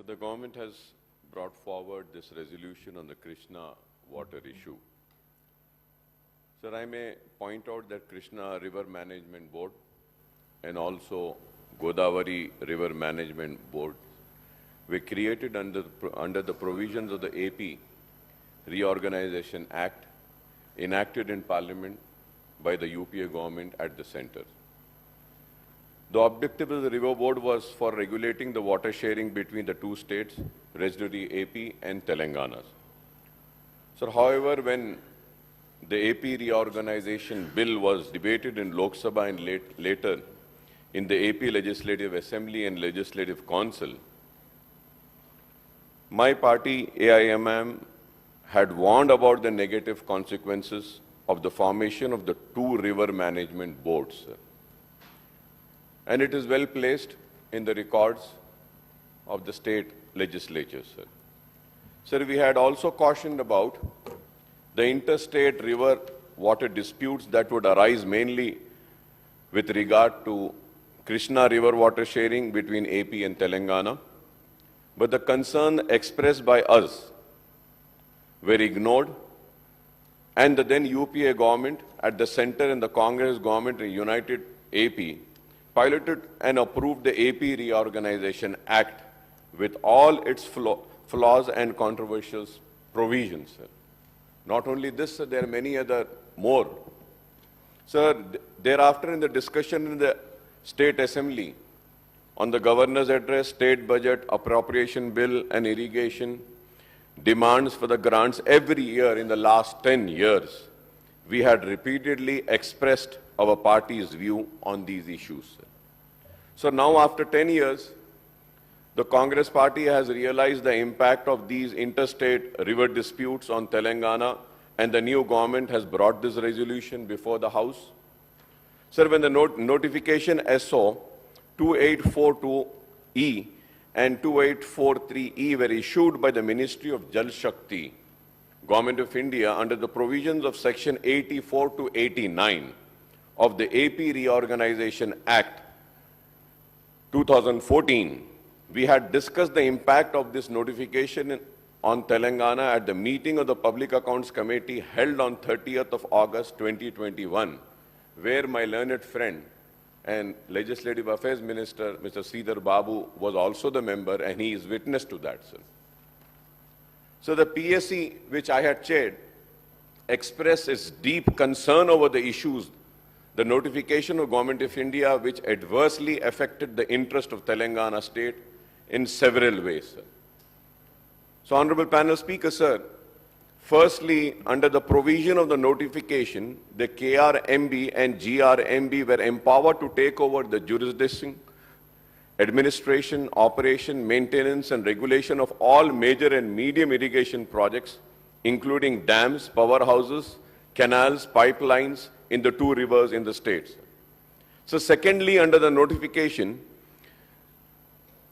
So the government has brought forward this resolution on the Krishna water issue. Sir, I may point out that Krishna River Management Board and also Godavari River Management Board were created under the provisions of the AP Reorganization Act enacted in Parliament by the UPA government at the center. The objective of the River Board was for regulating the water sharing between the two states, residuary AP and Telangana. So, however, when the AP reorganization bill was debated in Lok Sabha and later in the AP Legislative Assembly and Legislative Council, my party, AIMM, had warned about the negative consequences of the formation of the two river management boards. And it is well placed in the records of the state legislatures. Sir, we had also cautioned about the interstate river water disputes that would arise mainly with regard to Krishna River water sharing between AP and Telangana. But the concern expressed by us were ignored, and the then UPA government at the center and the Congress government in United AP piloted and approved the AP Reorganization Act with all its flaws and controversial provisions. Not only this, sir, there are many other more. Sir, thereafter in the discussion in the State Assembly on the Governor's Address, State Budget, Appropriation Bill and Irrigation, demands for the grants every year in the last 10 years, we had repeatedly expressed our party's view on these issues. So now after 10 years, the Congress party has realized the impact of these interstate river disputes on Telangana, and the new government has brought this resolution before the House. Sir, when the notification SO 2842E and 2843E were issued by the Ministry of Jal Shakti, Government of India, under the provisions of Section 84 to 89 of the AP Reorganization Act 2014, we had discussed the impact of this notification on Telangana at the meeting of the Public Accounts Committee held on 30th of August 2021, where my learned friend and Legislative Affairs Minister, Mr. Sridhar Babu, was also the member, and he is witness to that, sir. So the PSC, which I had chaired, expressed its deep concern over the issues, the notification of Government of India, which adversely affected the interest of Telangana state in several ways, sir. So, Honorable Panel Speaker, sir, firstly, under the provision of the notification, the KRMB and GRMB were empowered to take over the jurisdiction, administration, operation, maintenance, and regulation of all major and medium irrigation projects, including dams, powerhouses, canals, pipelines in the two rivers in the states. So, secondly, under the notification,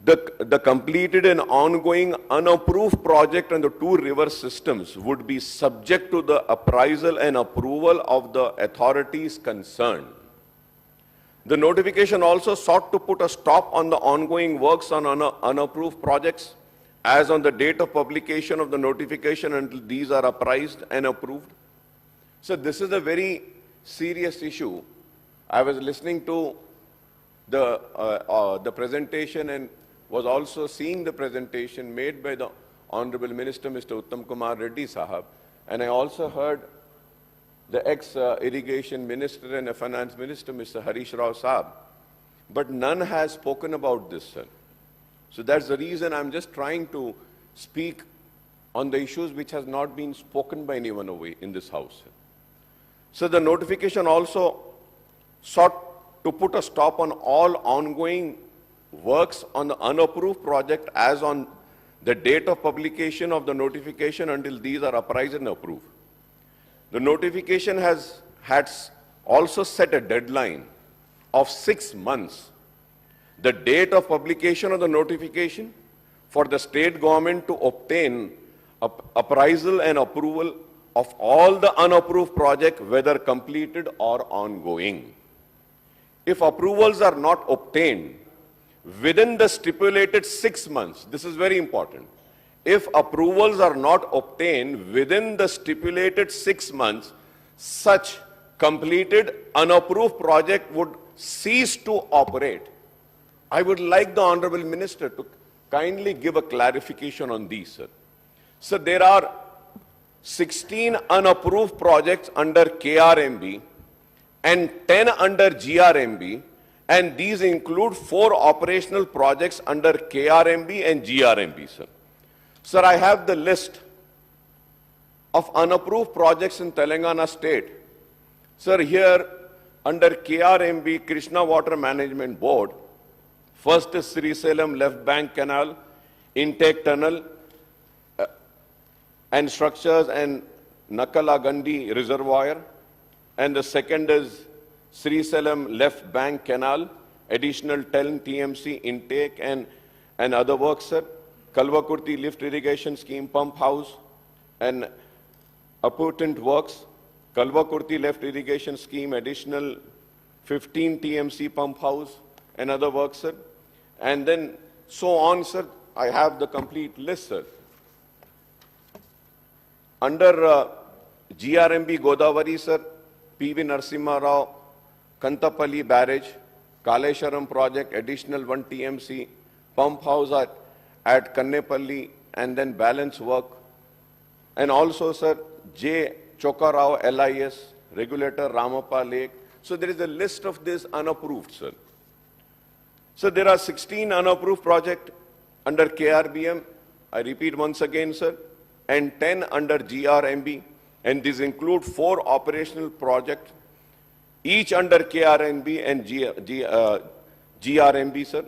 the completed and ongoing unapproved project on the two river systems would be subject to the appraisal and approval of the authorities concerned. The notification also sought to put a stop on the ongoing works on unapproved projects as on the date of publication of the notification until these are appraised and approved. So this is a very serious issue. I was listening to the presentation and was also seeing the presentation made by the Honorable Minister, Mr. Uttam Kumar Reddy Sahab, and I also heard the ex-irrigation minister and finance minister, Mr. Harish Rao Sahab, but none has spoken about this, sir. So that's the reason I'm just trying to speak on the issues which has not been spoken by anyone away in this House. So the notification also sought to put a stop on all ongoing works on the unapproved project as on the date of publication of the notification until these are appraised and approved. The notification had also set a deadline of 6 months, the date of publication of the notification, for the state government to obtain appraisal and approval of all the unapproved projects, whether completed or ongoing. If approvals are not obtained, within the stipulated 6 months. This is very important. If approvals are not obtained within the stipulated 6 months, such completed unapproved project would cease to operate. I would like the Honorable Minister to kindly give a clarification on these, sir. So there are 16 unapproved projects under KRMB and 10 under GRMB, and these include 4 operational projects under KRMB and GRMB, sir. Sir, I have the list of unapproved projects in Telangana state. Sir, here under KRMB, Krishna Water Management Board, first is Srisalem Left Bank Canal, Intake Tunnel, and structures and Nakalagandi Reservoir, and the second is Srisalem Left Bank Canal, additional 10 TMC intake and other works, sir. Kalvakurti Lift Irrigation Scheme Pump House and appurtenant works. Kalvakurti Left Irrigation Scheme, additional 15 TMC Pump House and other works, sir. And then so on, sir. I have the complete list, sir. Under GRMB Godavari, sir, PV Narasimha Rao, Kantapalli Barrage, Kalesharam project, additional 1 TMC, pump house at Kannepalli, and then balance work. And also, sir, J. Chokarao LIS, regulator Ramappa Lake. So there is a list of this unapproved, sir. So there are 16 unapproved projects under KRBM, I repeat once again, sir, and 10 under GRMB, and these include 4 operational projects, each under KRMB and GRMB, sir.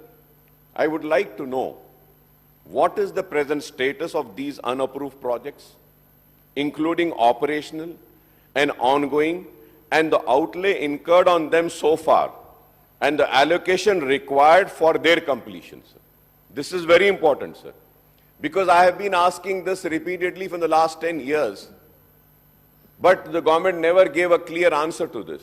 I would like to know what is the present status of these unapproved projects, including operational and ongoing, and the outlay incurred on them so far, and the allocation required for their completion, sir. This is very important, sir, because I have been asking this repeatedly for the last 10 years, but the government never gave a clear answer to this.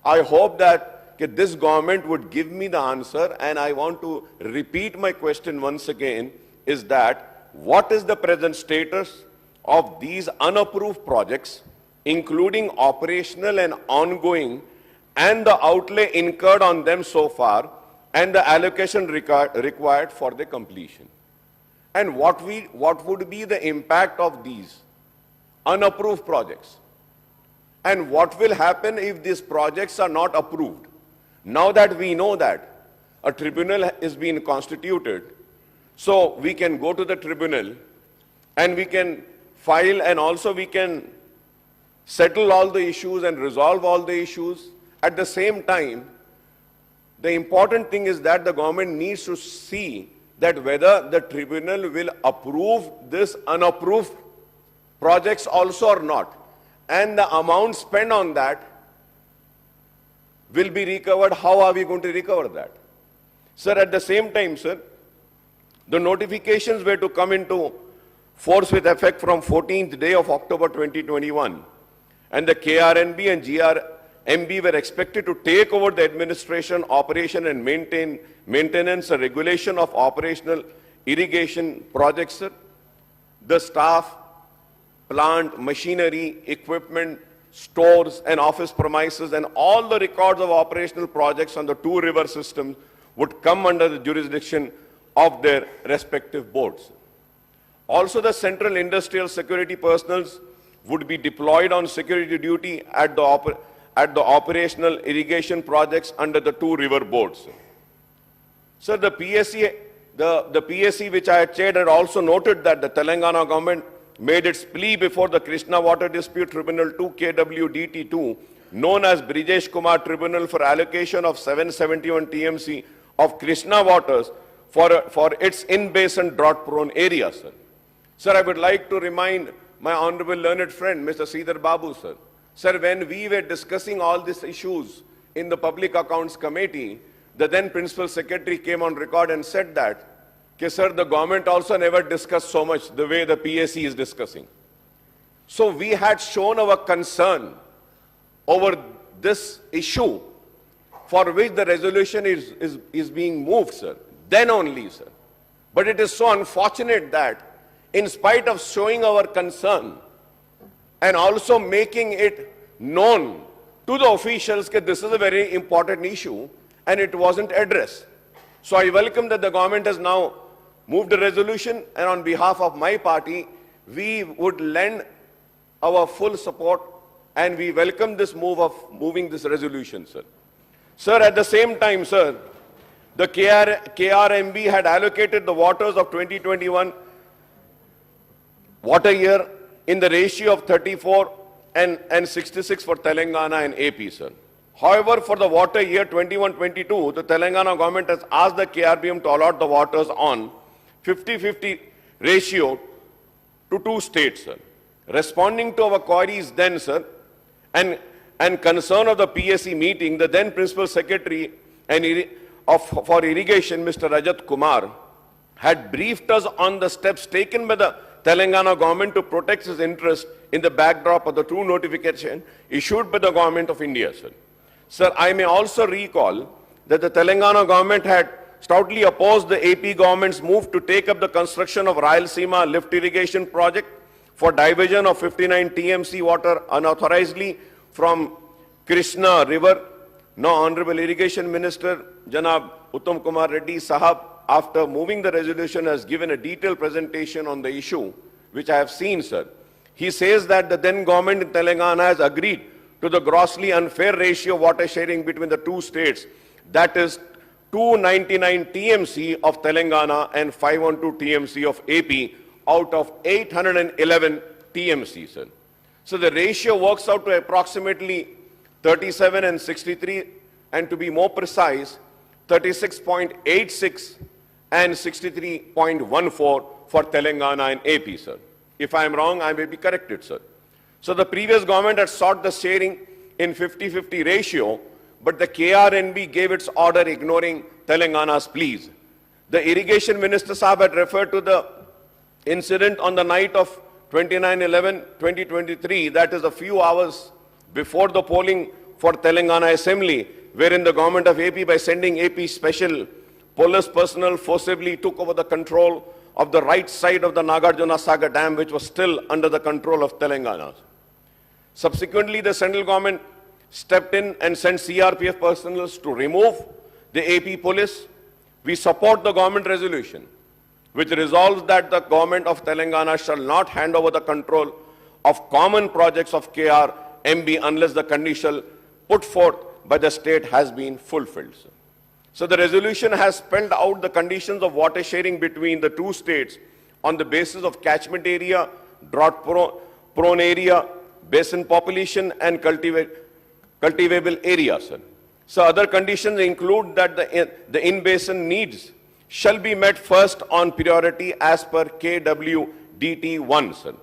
I hope that this government would give me the answer, and I want to repeat my question once again, is that what is the present status of these unapproved projects, including operational and ongoing, and the outlay incurred on them so far, and the allocation required for the completion? And what would be the impact of these unapproved projects? And what will happen if these projects are not approved? Now that we know that a tribunal is being constituted, so we can go to the tribunal and we can file, and also we can settle all the issues and resolve all the issues. At the same time, the important thing is that the government needs to see that whether the tribunal will approve this unapproved projects also or not, and the amount spent on that will be recovered. How are we going to recover that? Sir, at the same time, sir, the notifications were to come into force with effect from 14th day of October 2021, and the KRNB and GRMB were expected to take over the administration, operation and maintenance and regulation of operational irrigation projects, sir. The staff, plant, machinery, equipment, stores and office premises, and all the records of operational projects on the 2 river systems would come under the jurisdiction of their respective boards. Also, the Central Industrial Security personnel would be deployed on security duty at the operational irrigation projects under the 2 river boards. Sir, the PSC which I had chaired had also noted that the Telangana government made its plea before the Krishna Water Dispute Tribunal 2 KWDT2, known as Brijesh Kumar Tribunal, for allocation of 771 TMC of Krishna waters for its in-basin drought-prone areas, sir. Sir, I would like to remind my honorable learned friend, Mr. Sridhar Babu, sir. Sir, when we were discussing all these issues in the Public Accounts Committee, the then Principal Secretary came on record and said that, sir, the government also never discussed so much the way the PSC is discussing. So we had shown our concern over this issue, for which the resolution is being moved, sir. Then only, sir. But it is so unfortunate that in spite of showing our concern and also making it known to the officials that this is a very important issue and it wasn't addressed. So I welcome that the government has now moved a resolution, and on behalf of my party, we would lend our full support and we welcome this move of moving this resolution, sir. Sir, at the same time, sir, the KRMB had allocated the waters of 2021 water year in the ratio of 34 and 66 for Telangana and AP, sir. However, for the water year 21-22, the Telangana government has asked the KRBM to allot the waters on 50-50 ratio to two states, sir. Responding to our queries then, sir, and concern of the PSC meeting, the then Principal Secretary for Irrigation, Mr. Rajat Kumar, had briefed us on the steps taken by the Telangana government to protect his interest in the backdrop of the true notification issued by the government of India, sir. Sir, I may also recall that the Telangana government had stoutly opposed the AP government's move to take up the construction of Rayalaseema lift irrigation project for diversion of 59 TMC water unauthorizedly from Krishna River. Now, Honorable Irrigation Minister Janab Uttam Kumar Reddy Sahab, after moving the resolution, has given a detailed presentation on the issue, which I have seen, sir. He says that the then government in Telangana has agreed to the grossly unfair ratio of water sharing between the two states, that is 299 TMC of Telangana and 512 TMC of AP out of 811 TMC, sir. So the ratio works out to approximately 37 and 63, and to be more precise, 36.86 and 63.14 for Telangana and AP, sir. If I am wrong, I may be corrected, sir. So the previous government had sought the sharing in 50-50 ratio, but the KRNB gave its order ignoring Telangana's pleas. The Irrigation Minister Sahab had referred to the incident on the night of 29/11/2023, that is a few hours before the polling for Telangana Assembly, wherein the government of AP, by sending AP special police personnel, forcibly took over the control of the right side of the Nagarjuna Sagar Dam, which was still under the control of Telangana. Subsequently, the central government stepped in and sent CRPF personnel to remove the AP police. We support the government resolution, which resolves that the government of Telangana shall not hand over the control of common projects of KRMB unless the condition put forth by the state has been fulfilled. So the resolution has spelled out the conditions of water sharing between the two states on the basis of catchment area, drought-prone area, basin population, and cultivable area, sir. So other conditions include that the in-basin needs shall be met first on priority as per KWDT1, sir.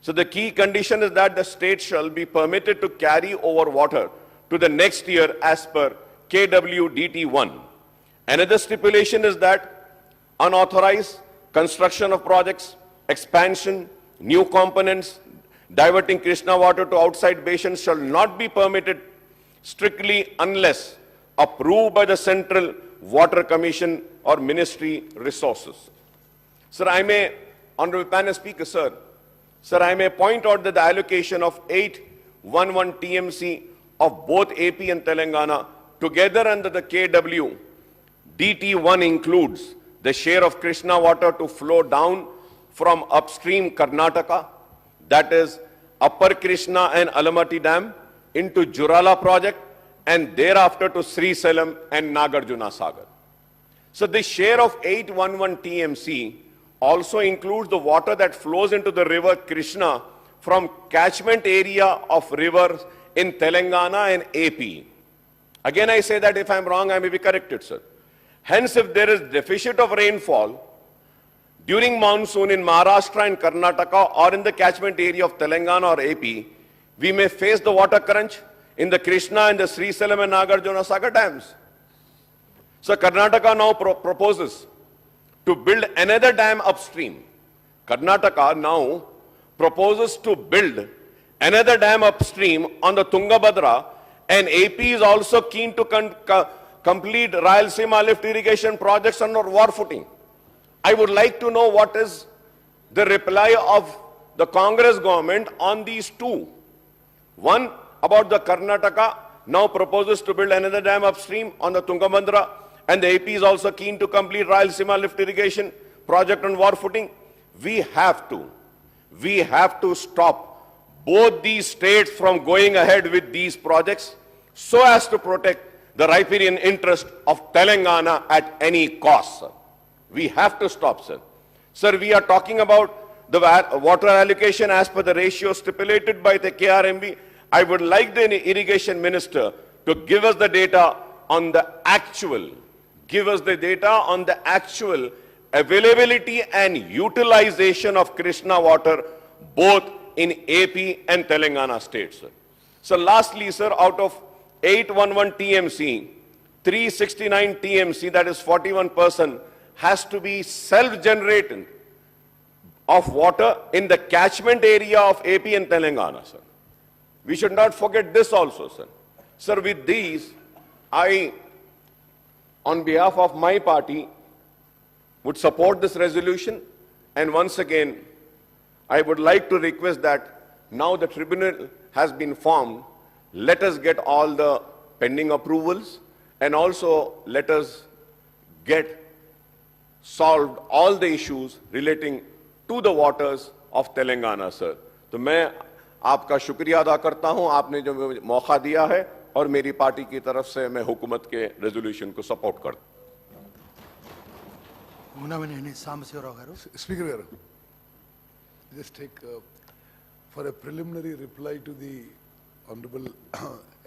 So the key condition is that the state shall be permitted to carry over water to the next year as per KWDT1. Another stipulation is that unauthorized construction of projects, expansion, new components, diverting Krishna water to outside basins shall not be permitted strictly unless approved by the Central Water Commission or Ministry resources. Sir, I may, Honorable Panel Speaker, sir, I may point out that the allocation of 811 TMC of both AP and Telangana together under the KW DT1 includes the share of Krishna water to flow down from upstream Karnataka, that is Upper Krishna and Alamati Dam, into Jurala project, and thereafter to Srisalam and Nagarjuna Sagar. So the share of 811 TMC also includes the water that flows into the river Krishna from catchment area of rivers in Telangana and AP. Again, I say that if I'm wrong, I may be corrected, sir. Hence, if there is deficit of rainfall during monsoon in Maharashtra and Karnataka or in the catchment area of Telangana or AP, we may face the water crunch in the Krishna and the Srisalam and Nagarjuna Sagar dams. So Karnataka now proposes to build another dam upstream. Karnataka now proposes to build another dam upstream on the Tungabhadra, and AP is also keen to complete Rayalaseema lift irrigation projects under war footing. I would like to know what is the reply of the Congress government on these two. One, about the Karnataka now proposes to build another dam upstream on the Tungabhadra, and the AP is also keen to complete Rayalaseema lift irrigation project on war footing. We have to stop both these states from going ahead with these projects so as to protect the riparian interest of Telangana at any cost, sir. We have to stop, sir. Sir, we are talking about the water allocation as per the ratio stipulated by the KRMB. I would like the irrigation minister to give us the data on the actual, availability and utilization of Krishna water both in AP and Telangana states, sir. So lastly, sir, out of 811 TMC, 369 TMC, that is 41%, has to be self-generated of water in the catchment area of AP and Telangana, sir. We should not forget this also, sir. Sir, with these, I, on behalf of my party, would support this resolution. And once again, I would like to request that now the tribunal has been formed, let us get all the pending approvals and also let us get solved all the issues relating to the waters of Telangana, sir. तो मैं आपका शुक्रिया अदा करता हूं, आपने जो मौका दिया है और मेरी पार्टी की तरफ से मैं हुकूमत के रेजोल्यूशन को सपोर्ट करता हूं. Speaker garu, just take for a preliminary reply to the Honorable